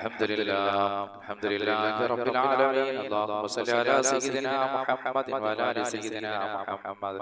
الحمد لله رب العالمين. اللهم صل على سيدنا محمد وعلى آل سيدنا محمد.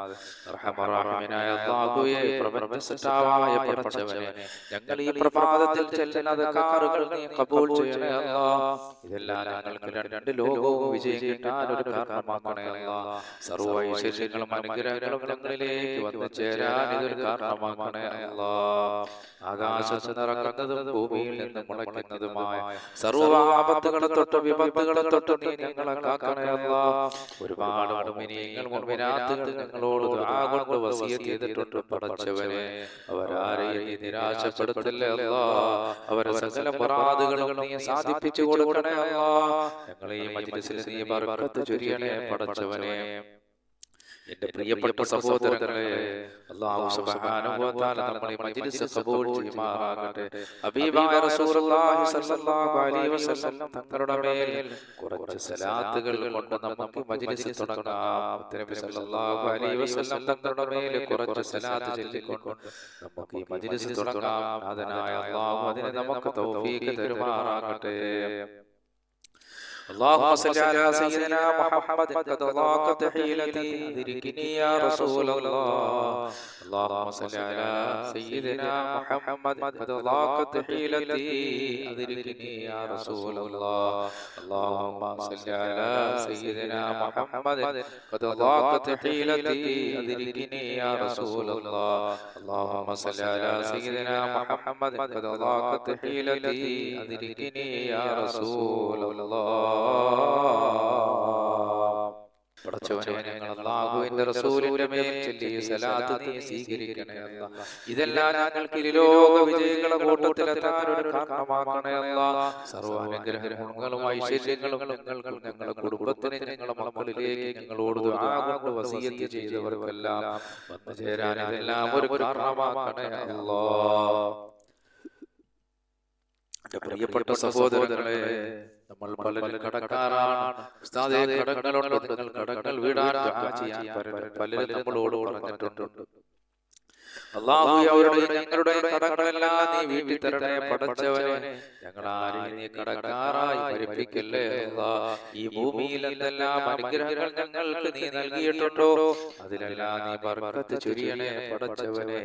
അർഹമറാഹിമീനായ അല്ലാഹുവേ, പ്രപഞ്ചസൃഷ്ടാവായ പടച്ചവനെ, ഞങ്ങൾ ഈ പ്രഭാതത്തിൽ ചെല്ലുന്ന അദ്കാറുകൾ നീ ഖബൂൽ ചെയ്യണേ അല്ലാഹ്. ഇതെല്ലാം ഞങ്ങൾക്ക് രണ്ട് ലോകവും വിജയം കിട്ടാൻ ഒരു കാരണമാക്കണേ അല്ലാഹ്. സർവ്വ ഐശ്വര്യങ്ങളും അനുഗ്രഹങ്ങളും ഞങ്ങളിലേക്ക് വന്നു ചേരാൻ ഇതൊരു കാരണമാക്കണേ അല്ലാഹ്. ആകാശത്ത് നിറങ്ങുന്നതും ഭൂമിയിൽ നിന്ന് മുളയ്ക്കുന്നതുമായ സർവ്വ ആപത്തുകളെ തൊട്ട് വിപത്തുകളെ തൊട്ട് നീ ഞങ്ങളെ കാക്കണേ അല്ലാഹ്. ഒരുപാട് മുഅ്മിനീങ്ങൾ മുഅ്മിനാത്തുകൾ ഞങ്ങളോട് ദുആ കൊണ്ട് വസിയത്ത് ചെയ്തിട്ടുണ്ട് പടച്ചവനെ. അവരാരെയും നീ നിരാശപ്പെടുത്തല്ലേ അല്ലാഹ്. അവരെ സകല മുറാദുകളും നീ സാധിപ്പിച്ചു കൊടുക്കണേ അല്ലാഹ്. ഞങ്ങളെ ഈ മജ്ലിസിൽ നീ ബർക്കത്ത് ചൊരിയണേ പടച്ചവനെ. എന്റെ പ്രിയപ്പെട്ട സഹോദരങ്ങളെ, അല്ലാഹു സുബ്ഹാനഹു വ തആല നമ്മുടെ മജ്ലിസ് ഖബൂൽ ചെയ്യുമാറാകട്ടെ. ഹബീബായ റസൂലുള്ളാഹി സ്വല്ലല്ലാഹു അലൈഹി വസല്ലം തങ്ങളുടെ മേൽ കുറച്ച് സലാത്തുകൾ കൊണ്ട് നമുക്ക് മജ്ലിസ് തുടങ്ങാം. നബി സ്വല്ലല്ലാഹു അലൈഹി വസല്ലം തങ്ങളുടെ മേൽ കുറച്ച് സലാത്ത് ചൊല്ലിക്കൊണ്ട് നമുക്ക് ഈ മജ്ലിസ് തുടങ്ങാം. നാഥനായ അല്ലാഹു അതിനെ നമുക്ക് തൗഫീഖ് തരുമാറാകട്ടെ. اللهم صل على سيدنا محمد قد ضاقت حيلتي أدركني يا رسول الله. اللهم صل على سيدنا محمد قد ضاقت حيلتي أدركني يا رسول الله. اللهم صل على سيدنا محمد قد ضاقت حيلتي أدركني يا رسول الله. اللهم صل على سيدنا محمد قد ضاقت حيلتي أدركني يا رسول الله. പടച്ചവനെ, ഞങ്ങൾ അല്ലാഹുവിന്റെ റസൂലിന്റെ മേൽ ചൊല്ലിയ സലാത്ത് നീ സ്വീകരിക്കണേ അല്ലാഹ്. ഇതെല്ലാം ഞങ്ങൾക്ക് ഇരുലോക വിജയങ്ങളുടെ കൂട്ടത്തിലെത്താൻ ഒരു കാരണമാക്കണേ അല്ലാഹ്. സർവ്വ അനുഗ്രഹങ്ങളും ഐശ്വര്യങ്ങളും ഞങ്ങൾക്കും ഞങ്ങളുടെ കുടുംബത്തിന് ഞങ്ങളുടെ മക്കളിലേക്ക് ഞങ്ങളോട് ദുആ കൊണ്ട് വസിയത്ത് ചെയ്തവർക്കെല്ലാം വന്നു ചേരാൻ ഇതെല്ലാം ഒരു കാരണമാക്കണേ അല്ലാഹ്. എന്റെ പ്രിയപ്പെട്ട സഹോദരങ്ങളെ, നമ്മൾ പലരും കടക്കാരാണ്. ഉസ്താദേ, കടങ്ങളുണ്ട്, നിങ്ങൾ കടങ്ങൾ വീടാൻ ദുആ ചെയ്യാൻ പലരും നമ്മളോട് പറഞ്ഞിട്ടുണ്ട്. അല്ലാഹുവേ, അവരുടെ ഞങ്ങളുടെ കടങ്ങളെല്ലാം നീ വീട്ടി തരണേ പടച്ചവനെ. ഞങ്ങളാരെയും നീ കടക്കാരായി ഭരിപ്പിക്കല്ലേ അല്ലാഹ്. ഈ ഭൂമിയിൽ എന്തെല്ലാം അനുഗ്രഹങ്ങൾ ഞങ്ങൾക്ക് നീ നൽകിയിട്ടുണ്ടോ അതിലെല്ലാം നീ ബർക്കത്ത് ചൊരിയണേ പടച്ചവനെ.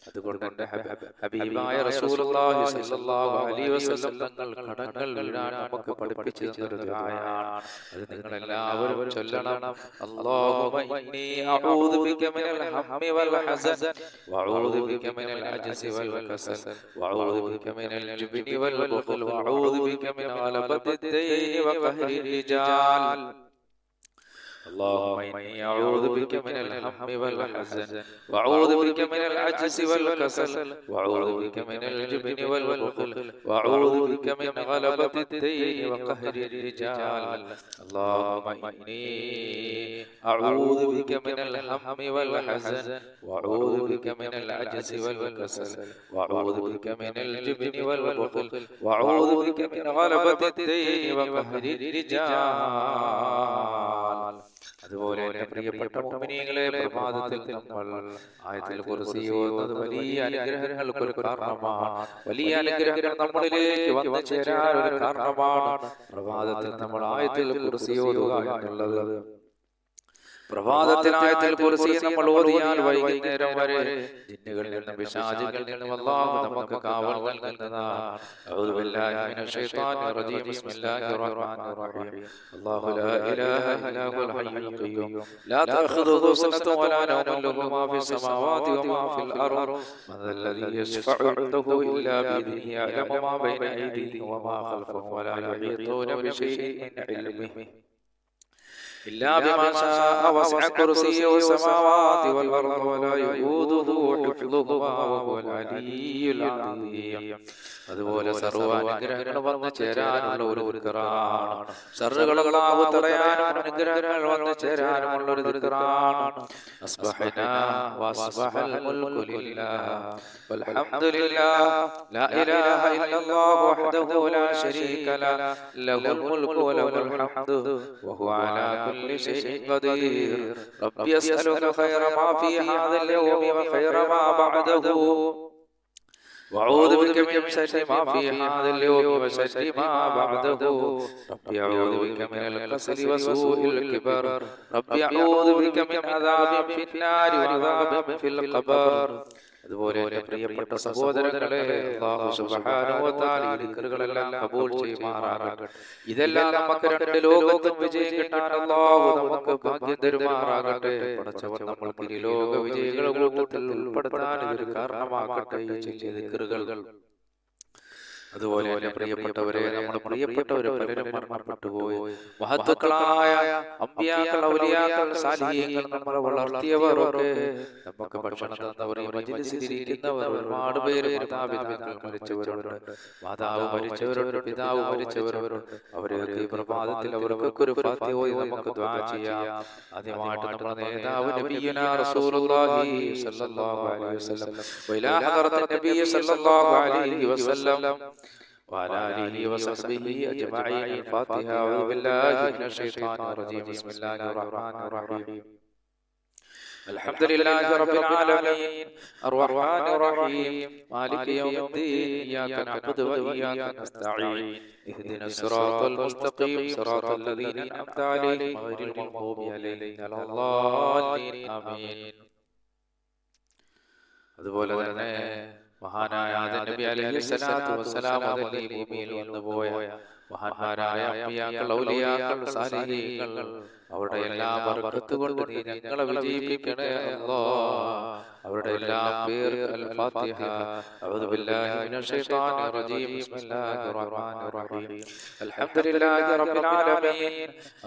അതുകൊണ്ട് എന്റെ ഹബീബായ റസൂലുള്ളാഹി സ്വല്ലല്ലാഹു അലൈഹി വസല്ലം തങ്ങൾ കടങ്ങൾ വീഴാൻ നമുക്ക് പഠിപ്പിച്ചു തന്നൊരു ദുആയാണ്. അത് നിങ്ങൾ എല്ലാവരും ചൊല്ലണം. അല്ലാഹുമ്മ ഇന്നി അഊദു ബിക മിനൽ ഹമ്മി വൽ ഹസൻ വഅഊദു ബിക മിനൽ അജ്സി വൽ കസൽ വഅഊദു ബിക മിനൽ ജുബ്നി വൽ ബഖൽ വഅഊദു ബിക മിൻ ഗലബത്തി ദൈനി വഖഹരി റിജാൽ. اللهم إني أعوذ بك من الهم والحزن وأعوذ بك من العجز والكسل وأعوذ بك من الجبن والبخل وأعوذ بك من غلبة الدين وقهر الرجال. اللهم إني أعوذ بك من الهم والحزن وأعوذ بك من العجز والكسل وأعوذ بك من الجبن والبخل وأعوذ بك من غلبة الدين وقهر الرجال. അതുപോലെ എന്റെ പ്രിയപ്പെട്ട മുഅ്മിനീങ്ങളെ, പ്രഭാതത്തിൽ നമ്മൾ ആയത്തുൽ കുർസി ഓതുന്നത് വലിയ അനുഗ്രഹങ്ങൾക്ക് ഒരു കാരണമാണ്. വലിയ അനുഗ്രഹങ്ങൾ നമ്മളിലേക്ക് വന്നു ചേരാൻ ഒരു കാരണമാണ്. പ്രഭാതത്തിൽ നമ്മൾ ആയത്തുൽ കുർസി ഓതുക എന്നുള്ളത്. പ്രഭാതത്തിൽ ആയത്തുൽ കുർസി നമ്മൾ ഓതിയാൽ വൈകുന്നേരം വരെ ജിന്നുകളിൽ നിന്നും പിശാചുകളിൽ നിന്നും അല്ലാഹു നമുക്ക് കാവൽ നൽകുന്നതാണ്. അഊദു ബില്ലാഹി മിനശ് ശൈത്വാനിർ റജീം. ബിസ്മില്ലാഹിർ റഹ്മാനിർ റഹീം. അല്ലാഹു ലാ ഇലാഹ ഇല്ലാ ഹുവൽ ഹയ്യുൽ ഖയ്യൂം ലാ തഅഖുദുഹു സിനത്തുൻ വലാ നൗമുൻ ലഹു മാ ഫിസ് സമാവാതി വമാ ഫിൽ അർദ് മൻദല്ലദീ യശ്ഫഉ ഇൻദഹു ഇല്ലാ ബിഇذനിഹി യഅലമു മാ ബൈന അയ്ദീഹിം വമാ ഖൽഫഹും വലാ യുഹീതൂന ബിശൈഇൻ മിൻ ഇൽമിഹി إلا بما شاء وسع كرسيه السماوات والأرض ولا يؤوده حفظهما وهو العلي العظيم. അതുപോലെ സർവ്വ അനുഗ്രഹങ്ങൾ വന്നു ചേരാനുള്ള ഒരു ദിക്റാണ്. ശർറുകളാവു തടയാനും അനുഗ്രഹങ്ങൾ വന്നു ചേരാനുമുള്ള ഒരു ദിക്റാണ്. അസ്ബഹനാ വസ്ബഹൽ മുൽകു ലില്ലാഹ് വൽഹംദുലില്ലാഹ് ലാ ഇലാഹ ഇല്ലല്ലാഹു വഹ്ദഹു ലാ ശരീക ലഹു ലഹുൽ മുൽകു വലഹുൽ ഹംദു വഹുവ അലാ കുല്ലി ശൈഇൻ ഖദീർ. റബ്ബി അസ്അലുക ഖൈറ മാ ഫീ ഹാദൽ യൗമി വ ഖൈറ മാ ബഅദഹു وأعوذ بك من شر ما في هذا اليوم وشر ما بعده. ربي أعوذ بك من الكسل وسوء الكبر. ربي أعوذ بك من عذاب في النار وعذاب في القبر. അതുപോലെ എൻ്റെ പ്രിയപ്പെട്ട സഹോദരങ്ങളെ, അല്ലാഹു സുബ്ഹാനഹു വ തആല ഈ ദിക്റുകളെല്ലാം കബൂൽ ചെയ്യുമാറാകട്ടെ. ഇതെല്ലാം നമുക്ക് രണ്ട് ലോകത്തും വിജയം കിട്ടാൻ അല്ലാഹു നമുക്ക് ഭാഗ്യം തരുമാറാകട്ടെ. പടച്ചവൻ നമ്മൾക്ക് ഈ ലോക വിജയികളുടെ കൂട്ടത്തിൽ ഉൾപ്പെടുത്താൻ ഒരു കാരണമാകട്ടെ ഈ ചെറിയ ദിക്റുകൾ. അതുപോലെ എൻ്റെ പ്രിയപ്പെട്ടവരെ, നമ്മുടെ പ്രിയപ്പെട്ടവരെ പലരും മരണപ്പെട്ടു പോയി. മഹത്തുക്കളായ അമ്പിയാക്കൾ, ഔലിയാക്കൾ, സാലിഹീങ്ങൾ, നമ്മളെ വളർത്തിയവരൊക്കെ, നമുക്ക് ഭക്ഷണം തന്നവർ, ഈ മജ്‌ലിസിൽ ഇരിക്കുന്നവർ, ഒരുപാട് പേര് മാതാപിതാക്കൾ മരിച്ചവരുണ്ട്, മാതാവ് മരിച്ചവരുണ്ട്, പിതാവ് മരിച്ചവരുണ്ട്. അവരൊക്കെ ഈ പ്രഭാതത്തിൽ അവർക്കൊക്കെ ഒരു ഫാത്തിഹ ഓതി നമുക്ക് ദുആ ചെയ്യാം. ആദ്യമായിട്ട് നമ്മുടെ നേതാവ് നബിയുനാ റസൂലുള്ളാഹി സ്വല്ലല്ലാഹു അലൈഹി വസല്ലം വഇലാ ഹദറത്തിൻ നബി സ്വല്ലല്ലാഹു അലൈഹി വസല്ലം وعلى آله وصحبه أجمعين. الفاتحة. أعوذ بالله من الشيطان الرجيم. بسم الله الرحمن الرحيم. الحمد لله رب العالمين الرحمن الرحيم مالك يوم الدين. إياك نعبد وإياك نستعين. اهدنا الصراط المستقيم صراط الذين أنعمت عليهم غير المغضوب عليهم ولا الضالين. آمين. അതുപോലെ തന്നെ മഹാനായ ആദം നബി അലൈഹിസ്സലാത്തു വസ്സലാം മുതൽ ഈ ഭൂമിയിൽ വന്നുപോയ മഹാന്മാരായ അമ്പിയാക്കൾ, ഔലിയാക്കൾ, സാലിഹീങ്ങൾ, അവരുടെ എല്ലാ ബർക്കത്ത് കൊണ്ട് നീ ഞങ്ങളെ വിജയിപ്പിക്കണേ അല്ലാഹ്. അവരുടെ എല്ലാ പേർ അൽ ഫാത്തിഹ. അഊദു ബില്ലാഹി മിനശ് ശൈത്വാനിർ റജീം. ബിസ്മില്ലാഹിർ റഹ്മാനിർ റഹീം. അൽഹംദുലില്ലാഹി റബ്ബിൽ ആലമീൻ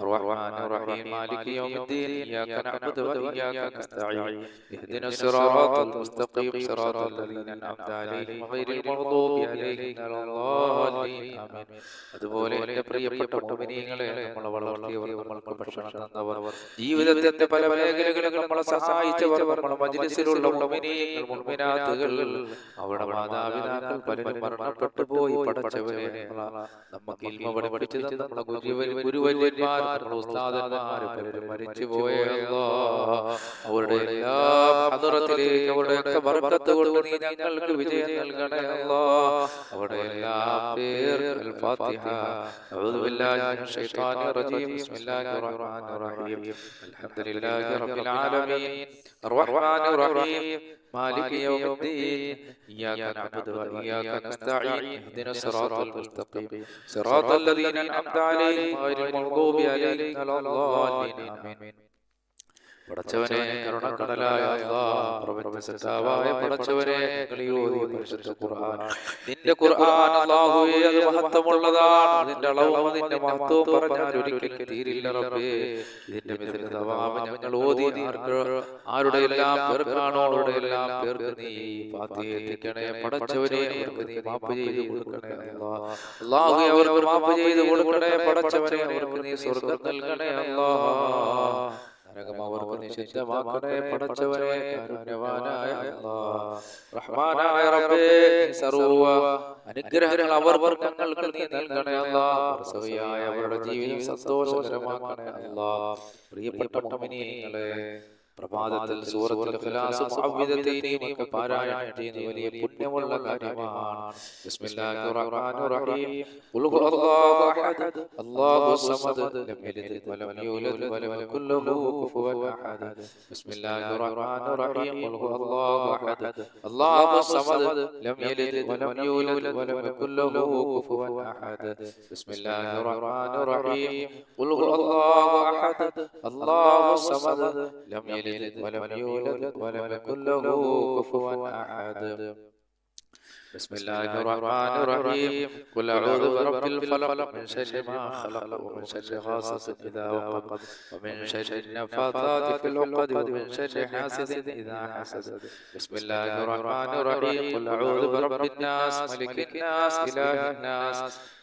അർറഹ്മാനിർ റഹീം മാലികി യൗമിദ്ദീൻ. ഇയ്യാക നഅ്ബുദു വ ഇയ്യാക നസ്തഈൻ. ഇഹ്ദിനസ് സിറാത്തൽ മുസ്തഖീം സിറാത്തൽ ലദീന അൻഅംത അലൈഹിം ഗൈറിൽ മഗ്ദൂബി അലൈഹിം വലദ്ദാലീൻ. ആമീൻ. അതുപോലെ എൻ്റെ പ്രിയപ്പെട്ട മുഅ്മിനീങ്ങളെ, നമ്മളെ വളർത്തിയവർ, നമ്മൾക്ക് ഭക്ഷണം തന്നവർ, ജീവിതത്തിന്റെ പല മേഖലകളിൽ നമ്മളെ സഹായിച്ചവർ, നമ്മുടെ മജ്‌ലിസിലുള്ള മുഅ്മിനീങ്ങൾ, മുഅ്മിനാത്തുകൾ, അവരുടെ മാതാപിതാക്കൾ പലരും മരണപ്പെട്ടു പോയി. പടച്ചവനെ, നമുക്ക് ഇൽമ പഠിപ്പിച്ചു തന്ന നമ്മുടെ ഗുരുവര്യന്മാർ, നമ്മുടെ ഉസ്താദന്മാർ പലരും മരിച്ചു പോയ അല്ലാഹ്, അവരുടെ എല്ലാ ഹദറത്തിലേക്ക് അവരുടെ ബർക്കത്ത് കൊണ്ട് നീ ഞങ്ങൾക്ക് വിജയം നൽകണേ അല്ലാഹ്. അവരുടെ എല്ലാ പേർ അൽ ഫാത്തിഹ. അഊദു ബില്ലാഹി മിനശ് ശൈത്വാനിർ റജീം. ബിസ്മില്ലാഹിർ റഹ്മാനിർ റഹീം. അൽഹംദുലില്ലാഹി റബ്ബിൽ ആലമീൻ അർറഹ്മാനിർ റഹീം മാലികി യൗമിദ്ദീൻ. ഇയ്യാക നഅ്ബുദു വ ഇയ്യാക നസ്തഈൻ. ഇഹ്ദിനസ് സിറാത്തൽ മുസ്തഖീം സിറാത്തൽ ലദീന അൻഅംത അലൈഹിം ഗൈറിൽ മഗ്ദൂബി അലൈഹിം വലദ്ദാലീൻ. ആമീൻ. പടച്ചവനെ, കരുണക്കടലായ അല്ലാഹ്, പ്രപഞ്ചസത്താവായ പടച്ചവനെ, കളിയോതിയ പരിശുദ്ധ ഖുർആൻ, നിന്റെ ഖുർആൻ അല്ലാഹുവേ, അത് മഹത്വമുള്ളതാണ്. അതിന്റെ അളവും അതിന്റെ മഹത്വവും പറഞ്ഞാൽ ഒരിക്കലും തീരില്ല റബ്ബേ. ഇതിന്റെ മിഥില തവാബ് ഞങ്ങൾ ഓതി ആരുടെ എല്ലാം പേർക്കാണോ അവരുടെ എല്ലാം പേർക്ക് നീ ഫാത്തിഹ എത്തിക്കണേ പടച്ചവനെ. അവർക്ക് നീ മാപ്പ് ചെയ്ത് കൊടുക്കണേ അല്ലാഹ്. അല്ലാഹുവേ, അവർക്ക് മാപ്പ് ചെയ്ത് കൊടുക്കണേ പടച്ചവനെ. അവർക്ക് നീ സ്വർഗ്ഗം നൽകണേ അല്ലാഹ്. നരകം അവർക്ക് നിഷിദ്ധമാക്കണേ പടച്ചവനെ. കാരുണ്യവാനായ അല്ലാഹ്, റഹ്മാനായ റബ്ബേ, സർവ്വ അനുഗ്രഹങ്ങൾ ഞങ്ങൾക്ക് നീ നൽകണേ അല്ലാഹ്. സവിയായ അവരുടെ ജീവിതം സന്തോഷകരമാക്കണേ അല്ലാഹ്. പ്രിയപ്പെട്ട മുഅ്മിനീങ്ങളെ, പ്രഭാതത്തിൽ സൂറത്തുൽ ഇഖ്ലാസ് മുഅവ്വിദതൈനി ഒക്കെ പാരായണം ചെയ്യുന്നത് വലിയ പുണ്യമുള്ള കാര്യമാണ്. ബിസ്മില്ലാഹിർ റഹ്മാനിർ റഹീം. ഖുൽ ഹുവല്ലാഹു അഹദ് അല്ലാഹുസ് സമദ് ലം യലിദ് വലം യൂലദ് വലം യകുൽ ലഹു കുഫുവൻ അഹദ്. ബിസ്മില്ലാഹിർ റഹ്മാനിർ റഹീം. ഖുൽ ഹുവല്ലാഹു അഹദ് അല്ലാഹുസ് സമദ് ലം യലിദ് വലം യൂലദ് വലം യകുൽ ലഹു കുഫുവൻ അഹദ്. ബിസ്മില്ലാഹിർ റഹ്മാനിർ റഹീം. ഖുൽ ഹുവല്ലാഹു അഹദ് അല്ലാഹുസ് സമദ് ലം യലിദ് ولم يولد ولم يكن له كفوا أحد. بسم الله الرحمن الرحيم. قل أعوذ برب الفلق من شر ما خلق ومن شر غاسق إذا وقب ومن شر النفاثات في العقد ومن شر حاسد إذا حسد. بسم الله الرحمن الرحيم. قل أعوذ برب الناس ملك الناس إله الناس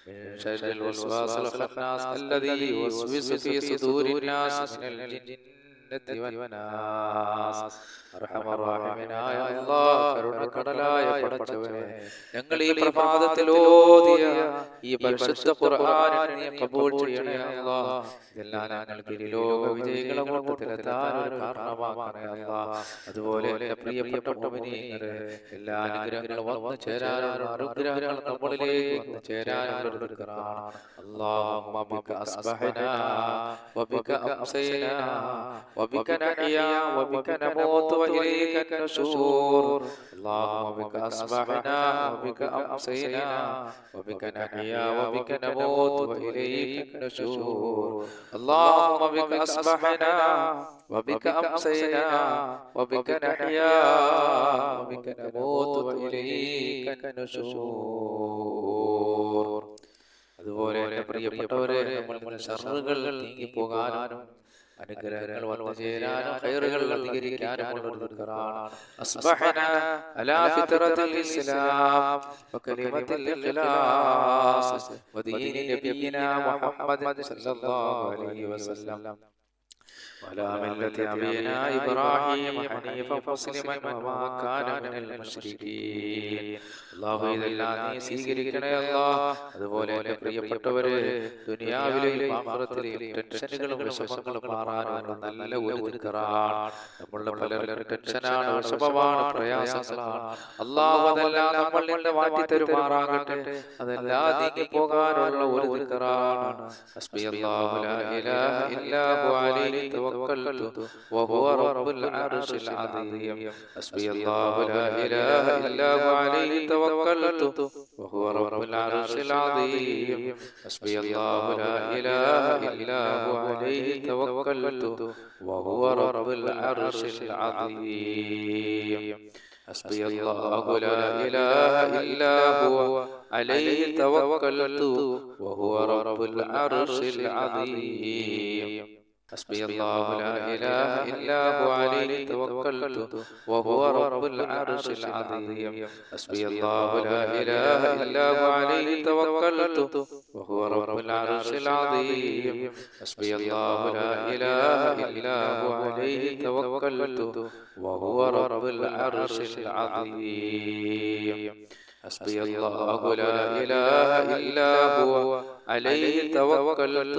من شر الوسواس الخناس الذي يوسوس في صدور الناس من الجنة ജിന്നതി വന്നാസ്. അർഹമർ റഹീമിനായ അല്ലാഹ്, കരുണക്കടലായ പടച്ചവനെ, ഞങ്ങൾ ഈ പ്രഭാതത്തിൽ ഓതിയ ഈ പരിശുദ്ധ ഖുർആനിനെ നീ ഖബൂൽ ചെയ്യണേ അല്ലാഹ്. ഇതെല്ലാം ഞങ്ങൾക്ക് ലോക വിജയികളെ കൂട്ടത്തിലെത്താൻ ഒരു കാരണമാക്കണേ അല്ലാഹ്. അതുപോലെ എൻ്റെ പ്രിയപ്പെട്ട മുഅ്മിനീങ്ങളെ, എല്ലാ അനുഗ്രഹങ്ങളും വന്നു ചേരാനുള്ള അനുഗ്രഹങ്ങൾ നമ്മളിലേക്ക് വന്നു ചേരാനുള്ള ഒരു ദിക്റാണ്. അല്ലാഹുമ്മ ബിക അസ്ബഹനാ വബിക അംസൈനാ വബിക നഹ്യാ വബിക നമൂതു വഇലൈക നുശൂർ. അല്ലാഹുമ്മ ബിക അസ്ബഹനാ വബിക അംസൈനാ വബിക നഹ്യാ വബിക നമൂതു വഇലൈക നുശൂർ. اللهم بك أصبحنا وبك أمسينا وبك نحيا وبك نموت وإليك النشور. അതുപോലെ എൻ്റെ പ്രിയപ്പെട്ടവരെ, നമ്മൾ ശർറുകൾ നീങ്ങിപ്പോകാനും അനുഗ്രഹങ്ങൾ വന്നു ചേരാനും ഖൈറുകൾ അധികരിക്കാനുമുള്ള ഒരു ദിക്റാണ്. അസ്ബഹനാ അലാ ഫിത്രത്തിൽ ഇസ്ലാം വകലിമത്തിൽ ഇഖ്ലാസ് വദീനി നബിയിനാ മുഹമ്മദ് സല്ലല്ലാഹു അലൈഹി വസല്ലം وعلى ملة أبينا إبراهيم حنيفا مسلما وما كان من المشركين. അല്ലാഹു ഇതെല്ലാം നീ സ്വീകരിക്കണേ അല്ലാഹ്. അതുപോലെ എൻ്റെ പ്രിയപ്പെട്ടവരെ, ദുനിയാവിലെയും ആഖിറത്തിലെയും ടെൻഷനുകളും വിഷമങ്ങളും മാറാനുള്ള നല്ല ഒരു ദിക്റാണ്. നമ്മളുടെ പലർക്കും ടെൻഷനാണ്, വിഷമമാണ്, പ്രയാസങ്ങളാണ്. അല്ലാഹു അതെല്ലാം നമ്മളിൽ നിന്ന് മാറ്റി തരുമാറാകട്ടെ. അതെല്ലാം നീങ്ങി പോകാനുള്ള ഒരു ദിക്റാണ്. ഹസ്ബിയല്ലാഹു ലാ ഇലാഹ ഇല്ലാ ഹു അലൈഹി توكلت وهو رب العرش العظيم. حسبي الله لا إله إلا هو عليه توكلت وهو رب العرش العظيم. حسبي الله لا إله إلا هو عليه توكلت وهو رب العرش العظيم. حسبي الله لا إله إلا هو عليه توكلت وهو رب العرش العظيم. حسبي الله لا إله إلا هو عليه توكلت وهو رب العرش العظيم. حسبي الله لا إله إلا هو عليه توكلت وهو رب العرش العظيم. حسبي الله لا إله إلا هو عليه توكلت وهو رب العرش العظيم. حسبي الله لا إله إلا هو عليه توكلت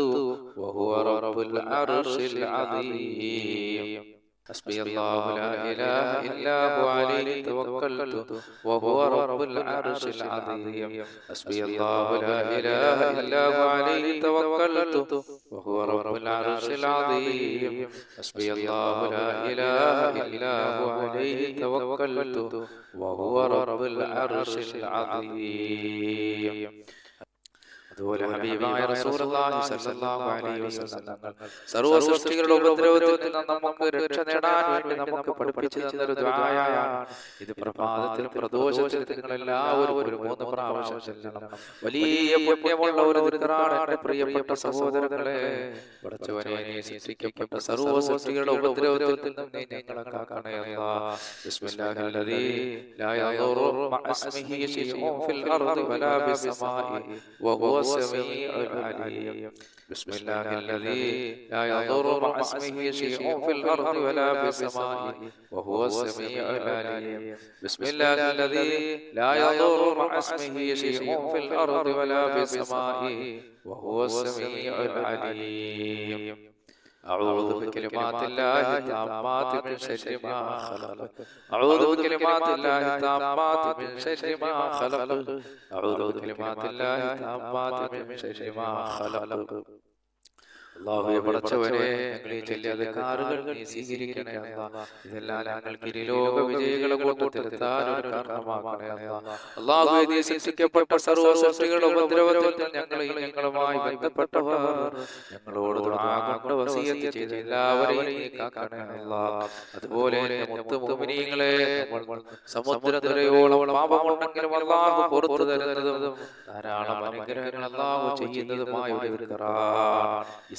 وهو رب العرش العظيم. حسبي الله لا إله إلا هو عليه توكلت وهو رب العرش العظيم. حسبي الله لا إله إلا هو عليه توكلت وهو رب العرش العظيم. حسبي الله لا إله إلا هو عليه توكلت وهو رب العرش العظيم. അതുപോലെ ഹബീബായ റസൂലുള്ളാഹി സ്വല്ലല്ലാഹു അലൈഹി വസല്ലം സർവ്വ സൃഷ്ടികളുടെ ഉപദ്രവത്തിൽ നിന്ന് നമുക്ക് രക്ഷ നേടാൻ വേണ്ടി നമുക്ക് പഠിപ്പിച്ചു തന്നൊരു ദുആയാണ് ഇത്. പ്രഭാതത്തിലും പ്രദോഷത്തിലും നിങ്ങൾ എല്ലാവരും ഒരു 3 പ്രാവശ്യം ചൊല്ലണം. വലിയ പുണ്യമുള്ള ഒരു ദിക്റാണ് എൻ്റെ പ്രിയപ്പെട്ട സഹോദരങ്ങളെ. പടച്ചവനെ, നീ സൃഷ്ടിക്കപ്പെട്ട സർവ്വ സൃഷ്ടികളുടെ ഉപദ്രവത്തിൽ നിന്ന് നീ ഞങ്ങളെ കാക്കണേ അല്ലാഹ്. ബിസ്മില്ലാഹിൽ ലദീ ലാ യദുറു മഅസ്മിഹി ശൈഉൻ ഫിൽ അർദി വലാ ഫിസ്സമാഇ വഹുവ السميع العليم. بسم الله الذي لا يضر مع اسمه شيء في الأرض ولا في السماء وهو السميع العليم. بسم الله الذي لا يضر مع اسمه شيء في الأرض ولا في السماء وهو السميع العليم. أعوذ بكلمات الله التامات من شر ما خلق. أعوذ بكلمات الله التامات من شر ما خلق. أعوذ بكلمات الله التامات من شر ما خلق. അല്ലാഹുവേ, പടച്ചവനെ, ഞങ്ങൾ ഈ ചൊല്ലിയ ദിക്റുകൾ നീ സ്വീകരിക്കണേ അല്ലാഹ്. ഇതെല്ലാം ഞങ്ങൾക്ക് ഇരുലോക വിജയികളെ കൂട്ടത്തിലെത്താൻ ഒരു കാരണമാക്കണേ അല്ലാഹ്. അല്ലാഹുവേ, നീ സൃഷ്ടിക്കപ്പെട്ട സർവ്വ സൃഷ്ടികളുടെ ഉപദ്രവത്തിൽ ഞങ്ങളെയും ഞങ്ങളുമായി ബന്ധപ്പെട്ടവർ ഞങ്ങളോട് ദുആ കൊണ്ട് വസിയത്ത് ചെയ്ത എല്ലാവരെയും നീ കാക്കണേ അല്ലാഹ്. അതുപോലെ മുത്ത് മുഅ്മിനീങ്ങളെ, സമുദ്രത്തിരയോളം പാപമുണ്ടെങ്കിലും അല്ലാഹു പുറത്തു തരുന്നതും ധാരാളം അനുഗ്രഹങ്ങൾ അല്ലാഹു ചെയ്യുന്നതുമായ ഒരു ദിക്റാണ്.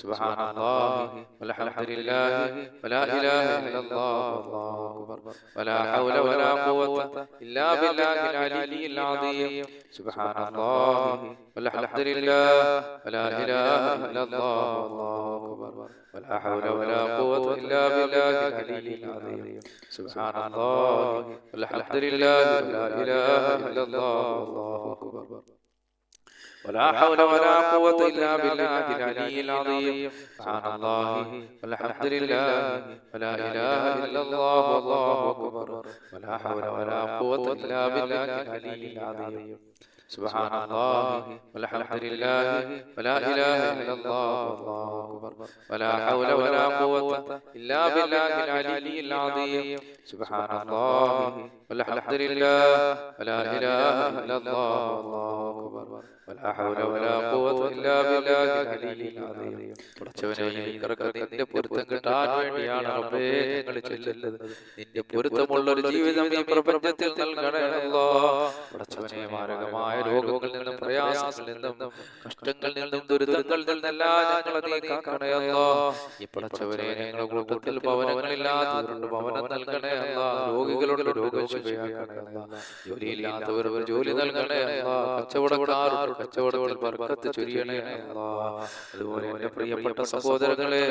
സുബ്ഹാനല്ലാഹി വൽഹംദുലില്ലാഹി വലാ ഇലാഹ ഇല്ലല്ലാഹു വല്ലാഹു അക്ബർ വലാ ഹൗല വലാ ഖുവത ഇല്ലാ ബില്ലാഹിൽ അലിയ്യിൽ അദീം സുബ്ഹാനല്ലാഹി വൽഹംദുലില്ലാഹി വലാ ഇലാഹ ഇല്ലല്ലാഹു വല്ലാഹു അക്ബർ വലാ ഹൗല വലാ ഖുവത ഇല്ലാ ബില്ലാഹിൽ അലിയ്യിൽ അദീം സുബ്ഹാനല്ലാഹി വൽഹംദുലില്ലാഹി വലാ ഇലാഹ ഇല്ലല്ലാഹു വല്ലാഹു അക്ബർ ولا حول ولا قوة إلا بالله العلي العظيم سبحان الله والحمد لله ولا إله إلا الله والله أكبر ولا حول ولا قوة إلا بالله العلي العظيم سبحان الله والحمد لله ولا إله إلا الله والله أكبر ولا حول ولا قوة إلا بالله العلي العظيم سبحان الله والحمد لله ولا إله إلا الله والله أكبر ولا حول ولا قوة إلا بالله العلي العظيم പടച്ചവനെ നിന്റെ പൊരുത്തം കിട്ടാൻ വേണ്ടിയാണ് റബ്ബേ ഞങ്ങൾ ചെല്ലുന്നത്. നിന്റെ പൊരുത്തമുള്ള ഒരു ജീവിതം ഈ പ്രപഞ്ചത്തിൽ നൽകണേ അല്ലാഹ്. പടച്ചവനെ മാരകമായ രോഗങ്ങളിൽ നിന്നും പ്രയാസങ്ങളിൽ നിന്നും കഷ്ടങ്ങളിൽ നിന്നും ദുരിതങ്ങളിൽ നിന്നെല്ലാം ഞങ്ങളെ നീ കാക്കണേ അല്ലാഹ്. ഈ പടച്ചവനെ ഞങ്ങളുടെ കൂട്ടത്തിൽ ഭവനങ്ങളില്ലാത്തവരുണ്ട്, ഭവനം നൽകണേ അല്ലാഹ്. രോഗികളുടെ രോഗം ശുഭയാക്കണേ അല്ലാഹ്. ജോലിയില്ലാത്തവർ ജോലി നൽകണേ അല്ലാഹ്. കച്ചവടക്കാരുടെ കച്ചവടത്തിൽ ബർക്കത്ത് ചൊരിയണേ അല്ലാഹ്. അതുപോലെ എന്റെ പ്രിയപ്പെട്ട സഹോദരങ്ങളെ,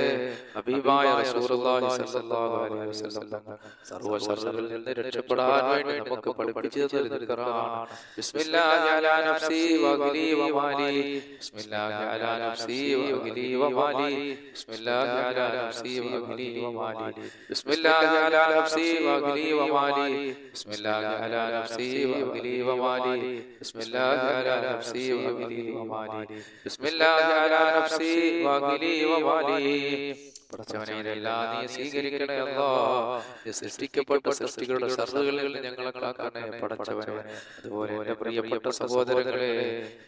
ഹബീബായ റസൂലുള്ളാഹി സ്വല്ലല്ലാഹു അലൈഹി വസല്ലം തങ്ങൾ സർവ്വ ശർറിൽ നിന്ന് രക്ഷപ്പെടാൻ വേണ്ടി നമുക്ക് പഠിപ്പിച്ചു തരുന്ന ദിക്റാണ് ബിസ്മില്ലാഹി അലാ നഫ്സി വഅഹ്ലി വമാലി ബിസ്മില്ലാഹി അലാ നഫ്സി വഅഹ്ലി വമാലി ബിസ്മില്ലാഹി അലാ നഫ്സി വഅഹ്ലി വമാലി ബിസ്മില്ലാഹി അലാ നഫ്സി വഅഹ്ലി വമാലി ബിസ്മില്ലാഹി അലാ നഫ്സി വഅഹ്ലി വമാലി ബിസ്മില്ലാഹി അലാ നഫ്സി വഅഹ്ലി വമാലി ബിസ്മില്ലാഹി അലാ നഫ്സി വഅഹ്ലി വമാലി. പടച്ചവനെ ഇതെല്ലാം നീ സ്വീകരിക്കണേ അല്ലാഹ്. നീ സൃഷ്ടിക്കപ്പെട്ട സൃഷ്ടികളുടെ ശർറുകളിൽ ഞങ്ങളെ കാക്കണേ പടച്ചവനെ. അതുപോലെ എന്റെ പ്രിയപ്പെട്ട സഹോദരങ്ങളെ,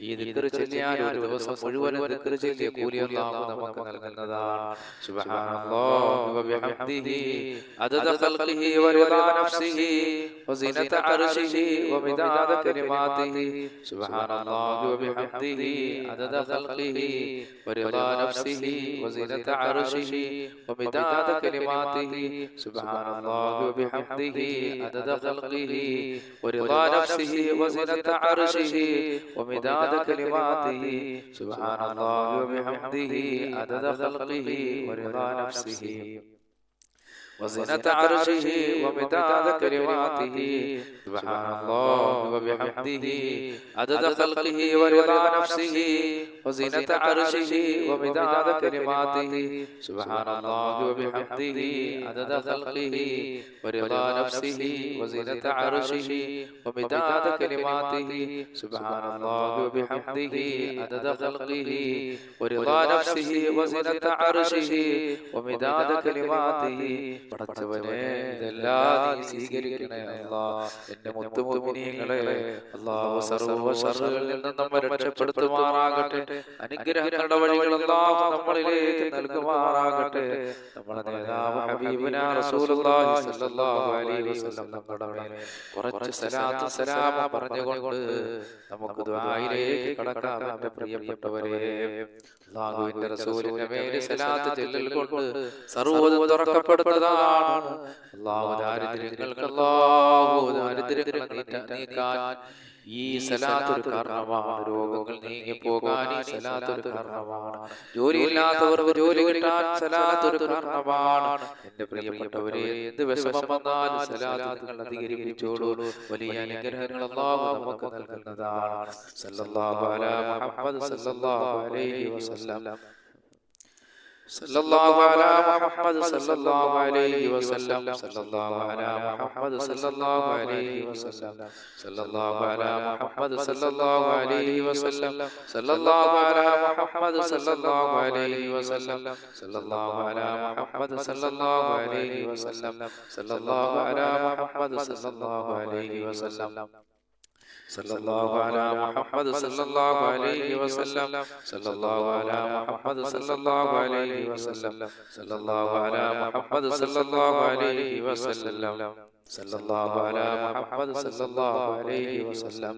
ഈ ദിക്ർ ചൊല്ലിയാൽ ഒരു ദിവസം മുഴുവൻ ദിക്ർ ചൊല്ലിയ കൂലി അല്ലാഹു നമുക്ക് നൽകുന്നതാണ്. സുബ്ഹാനല്ലാഹി വബിഹംദിഹി അദദ ഖൽഖിഹി വറിദാ നഫ്സിഹി വസിനത അർശിഹി വമിദാദ കലിമാതിഹി സുബ്ഹാനല്ലാഹി വബിഹംദിഹി അദദ ഖൽഖിഹി വറിദാ നഫ്സിഹി വസിനത അർശിഹി ومداد كلماته سبحان الله وبحمده عدد خلقه ورضا نفسه وزنة عرشه ومداد كلماته سبحان الله وبحمده عدد خلقه ورضا نفسه وزنة عرشه ومداد كلماته سبحان الله وبحمده عدد خلقه ورضا نفسه وزنة عرشه ومداد كلماته سبحان الله وبحمده عدد خلقه ورضا نفسه وزنة عرشه ومداد كلماته سبحان الله وبحمده عدد خلقه ورضا نفسه وزنة عرشه ومداد كلماته. പടച്ചവനെ ഇതെല്ലാം നീ സ്വീകരിക്കണേ അല്ലാഹ്. എന്റെ മുത്തുമുഅ്മിനീങ്ങളെ, അല്ലാഹു സർവ്വ ശർറുകളിൽ നിന്നും നമ്മെ രക്ഷപ്പെടുത്തുമാറാകട്ടെ. അനുഗ്രഹങ്ങളുടെ വഴികൾ അല്ലാഹു നമ്മളിലേക്ക് നൽകുമാറാകട്ടെ. നമ്മുടെ നേതാവ് ഹബീബുനാ റസൂലുള്ളാഹി സ്വല്ലല്ലാഹു അലൈഹി വസല്ലം നമ്മുടെ മേൽ കുറച്ച് സലാത്തും സലാമും പറഞ്ഞുകൊണ്ട് നമുക്ക് ദുആയിലേക്ക് കടക്കാം. എന്റെ പ്രിയപ്പെട്ടവരെ, അല്ലാഹുവിന്റെ റസൂലിന്റെ മേൽ സലാത്ത് ചൊല്ലൽ കൊണ്ട് സർവ്വതും തുറക്കപ്പെടുന്നതാണ്. അല്ലാഹു ദാരിദ്ര്യങ്ങളെ നീക്കാൻ ഈ സലാത്ത് ഒരു കാരണമാണ്. രോഗങ്ങൾ നീങ്ങി പോകാൻ ഈ സലാത്ത് ഒരു കാരണമാണ്. ജോലിയില്ലാത്തവർക്ക് ജോലി കിട്ടാൻ സലാത്ത് ഒരു കാരണമാണ്. എന്റെ പ്രിയപ്പെട്ടവരെ, എന്ത് വിഷമം വന്നാലും സലാത്ത് നിങ്ങൾ അധികരിപ്പിച്ചോളൂ. വലിയ അനുഗ്രഹങ്ങൾ അല്ലാഹു നമുക്ക് നൽകുന്നതാണ്. സല്ലല്ലാഹു അലാ മുഹമ്മദ് സല്ലല്ലാഹു അലൈഹി വസല്ലം صلى الله على محمد صلى الله عليه وسلم صلى الله على محمد صلى الله عليه وسلم صلى الله على محمد صلى الله عليه وسلم صلى الله على محمد صلى الله عليه وسلم صلى الله على محمد صلى الله عليه وسلم صلى الله على محمد صلى الله عليه وسلم صلى الله على محمد صلى الله عليه وسلم صلى الله على محمد صلى الله عليه وسلم صلى الله على محمد صلى الله عليه وسلم صلى الله على محمد صلى الله عليه وسلم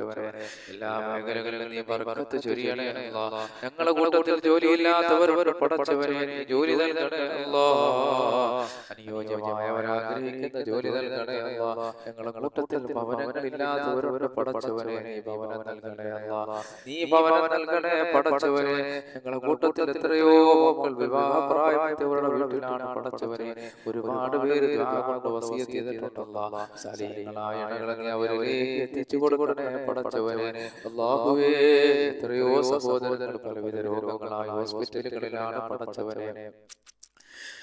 പടച്ചവനെ എല്ലാ മേഖലകളിലും നീ ബർക്കത്ത് ചൊരിയണേ അല്ലാഹ്. ഞങ്ങളുടെ കൂട്ടത്തിൽ ജോലിയില്ലാത്തവരോട് പടച്ചവനെ നീ ജോലി നൽകണേ അല്ലാഹ്. അനുയോജ്യമായവരാഗ്രഹിക്കുന്ന ജോലി നൽകണേ അല്ലാഹ്. ഞങ്ങളുടെ കൂട്ടത്തിൽ ഭവനങ്ങളില്ലാത്തവരോട് പടച്ചവനെ നീ ഭവനം നൽകണേ അല്ലാഹ്. നീ ഭവനം നൽകണേ പടച്ചവനെ. ഞങ്ങളുടെ കൂട്ടത്തിൽ എത്രയോ മക്കൾ വിവാഹപ്രായമായവരുടെ വീട്ടിലാണ് പടച്ചവനെ. ഒരുപാട് പേര് കൊണ്ട് വസിയത്ത് ചെയ്തിട്ടുണ്ടല്ലോ. സലീങ്ങളായ ഇണകളെ നീ അവരിലേക്ക് എത്തിച്ചു കൊടുക്കണേ പടച്ചവനെ. അല്ലാഹുവേ, എത്രയോ സഹോദരങ്ങൾ പലവിധ രോഗങ്ങളായി ഹോസ്പിറ്റലുകളിലാണ് പടച്ചവനെ.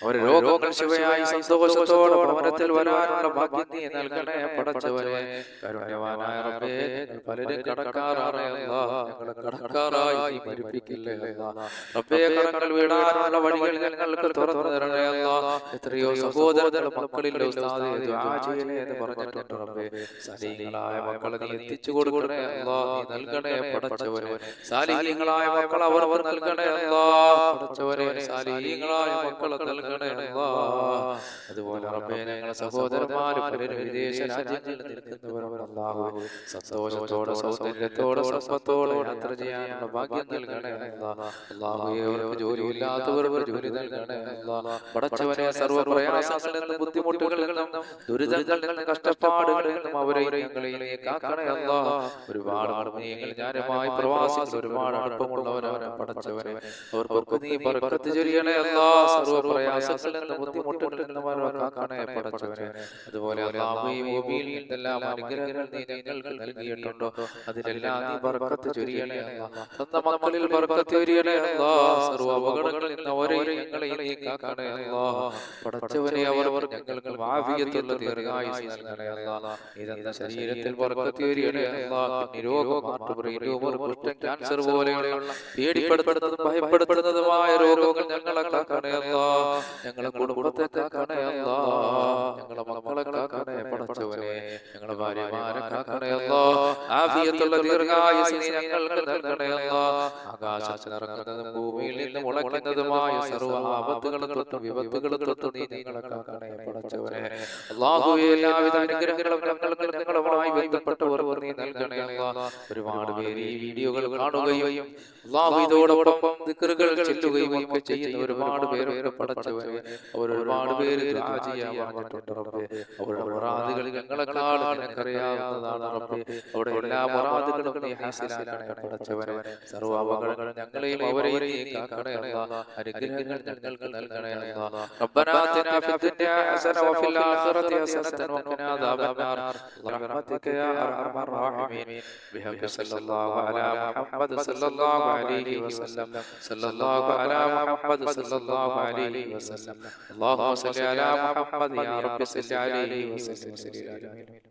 ഒരു രോഗങ്ങൾ ശിവയായി സന്തോഷത്തോടെ ഭവനത്തിൽ വരാനുള്ള ഭാഗ്യം നീ നൽകണേ പടച്ചവനെ. കരുണ്യവാനായ റബ്ബേ, പലരും കടക്കാറാണ് അല്ലാഹ്. ഞങ്ങളെ കടക്കാറായി നീ മരിപ്പിക്കില്ലേ അല്ലാഹ്. റബ്ബേ, കടങ്ങൾ വീടാനുള്ള വഴികൾ ഞങ്ങൾക്ക് തുറന്നു തരണേ അല്ലാഹ്. എത്രയോ സഹോദരങ്ങൾ മക്കളിൽ ഉസ്താദേ ദുആ ചെയ്യണേ എന്ന് പറഞ്ഞിട്ടുണ്ട് റബ്ബേ. സാലിഹീങ്ങളായ മക്കളെ നീ എത്തിച്ചു കൊടുക്കണേ അല്ലാഹ്. നീ നൽകണേ പടച്ചവനെ. സാലിഹീങ്ങളായ മക്കൾ അവർ നൽകണേ അല്ലാഹ് പടച്ചവനെ. സാലിഹീങ്ങളായ മക്കളെ നൽകണേ. അതുപോലെ റബ്ബേ, ഞങ്ങളുടെ സഹോദരന്മാര് പലരും വിദേശ രാജ്യങ്ങളിൽ നിൽക്കുന്നവരവർ അല്ലാഹു സന്തോഷത്തോടെ സൗന്ദര്യത്തോടെ സമ്പത്തോടെ യാത്ര ചെയ്യാനുള്ള ഭാഗ്യം നൽകണേ അല്ലാഹ്. അല്ലാഹുവേ, അവർക്ക് ജോലിയില്ലാത്തവർക്ക് ജോലി നൽകണേ അല്ലാഹ്. പടച്ചവനെ, സർവ്വ പ്രയാസങ്ങളിൽ നിന്നും ബുദ്ധിമുട്ടുകളിൽ നിന്നും ദുരിതങ്ങളിൽ നിന്നും കഷ്ടപ്പാടുകളിൽ നിന്നും അവരെ ഞങ്ങളെ നീ കാക്കണേ അല്ലാഹ്. ഒരുപാട് ആത്മീയങ്ങൾ ഞാനുമായി പ്രവാസികൾ ഒരുപാട് അടുപ്പമുള്ളവരാണ് പടച്ചവനെ. അവർക്ക് നീ ബർക്കത്ത് ചൊരിയണേ അല്ലാഹ്. സർവ്വ പ്രയാസങ്ങളിൽ നിന്നും ബുദ്ധിമുട്ടുകളിൽ നിന്നും അവരെ കാക്കണേ പടച്ചവനെ. അതുപോലെ അല്ലാഹുവേ, ഈ ഭൂമിയിൽ എന്തെല്ലാം അനുഗ്രഹങ്ങൾ നീ ഞങ്ങൾക്ക് നൽകിയിട്ടുണ്ടോ അതിലെല്ലാം നീ ബർക്കത്ത് ചൊരിയണേ അല്ലാഹ്. തന്ന മക്കളിൽ ബർക്കത്ത് ചൊരിയണേ അല്ലാഹ്. സർവ്വ അപകടങ്ങളിൽ നിന്ന് അവരെ ഞങ്ങളെ നീ കാക്കണേ അല്ലാഹ്. പടച്ചവനെ, അവർ ഞങ്ങൾക്ക് ആഫിയത്തുള്ള ദീർഘായുസ്സ് നൽകണേ അല്ലാഹ്. ഇതെന്ന ശരീരത്തിൽ ബർക്കത്ത് ചൊരിയണേ അല്ലാഹ്. നിരോഗം, ബ്രെയിൻ ട്യൂമർ, കുഷ്ഠം, ക്യാൻസർ പോലെയുള്ള പേടിപ്പെടുത്തുന്നതും ഭയപ്പെടുത്തുന്നതുമായ രോഗങ്ങൾ ഞങ്ങളെ കാക്കണേ അല്ലാഹ്. ഞങ്ങളെ കുടുംബത്തെ കാക്കണേ അല്ലാഹ്. ഞങ്ങളെ മക്കളെ കാക്കണേ പടച്ചവനെ. ഞങ്ങളെ ഭാര്യമാരെ കാക്കണേ അല്ലാഹ്. ആഫിയത്തുള്ള ദീർഘായുസ്സ് നീ ഞങ്ങൾക്ക് നൽകണേ അല്ലാഹ്. ആകാശത്ത് ഇറങ്ങുന്നതും ഭൂമിയിൽ നിന്ന് മുളയ്ക്കുന്നതുമായ സർവ്വ ആപത്തുകളെ തൊട്ടും വിപത്തുകളെ തൊട്ടും നീ ഞങ്ങളെ കാക്കണേ പടച്ചവനെ. അല്ലാഹുവേ, എല്ലാവിധ അനുഗ്രഹങ്ങളും ഞങ്ങളുമായി ബന്ധപ്പെട്ടവർ നീ നൽകണേ അല്ലാഹ്. ഒരുപാട് പേര് ഈ വീഡിയോകൾ കാണുകയും അല്ലാഹു ഇതോടൊപ്പം ദിക്റുകൾ ചൊല്ലുകയും ഒക്കെ ചെയ്യുന്ന ഒരുപാട് പേരൊക്കെ പടച്ചവനെ. അവർ ഒരുപാട് പേര് ദുആ ചെയ്യാൻ പറഞ്ഞിട്ടുണ്ട് റബ്ബേ. അവരുടെ മുറാദുകൾ ഞങ്ങളെക്കാൾ നിനക്കറിയാവുന്നതാണ് റബ്ബേ. അവിടെ എല്ലാ മുറാദുകളും നീ ഹാസിലാക്കണേ പടച്ചവനെ. സർവ്വ അപകടങ്ങൾ ഞങ്ങളെയും അവരെയും നീ കാക്കണേ അല്ലാഹ്. അനുഗ്രഹങ്ങൾ ഞങ്ങൾക്ക് നൽകണേ അല്ലാഹ്. റബ്ബനാ ആതിനാ ഫിദ്ദുനിയാ ഹസന വഫിൽ ആഖിറതി ഹസനതൻ വഖിനാ അദാബന്നാർ ബിറഹ്മതിക യാ അർഹമർ റഹീമീൻ. ബിഹഖി സല്ലല്ലാഹു അലാ മുഹമ്മദ് സല്ലല്ലാഹു അലൈഹി വസല്ലം. സല്ലല്ലാഹു അലാ മുഹമ്മദ് സല്ലല്ലാഹു അലൈഹി വസല്ലം. اللهم صل على محمد يا رب صل عليه وسلم.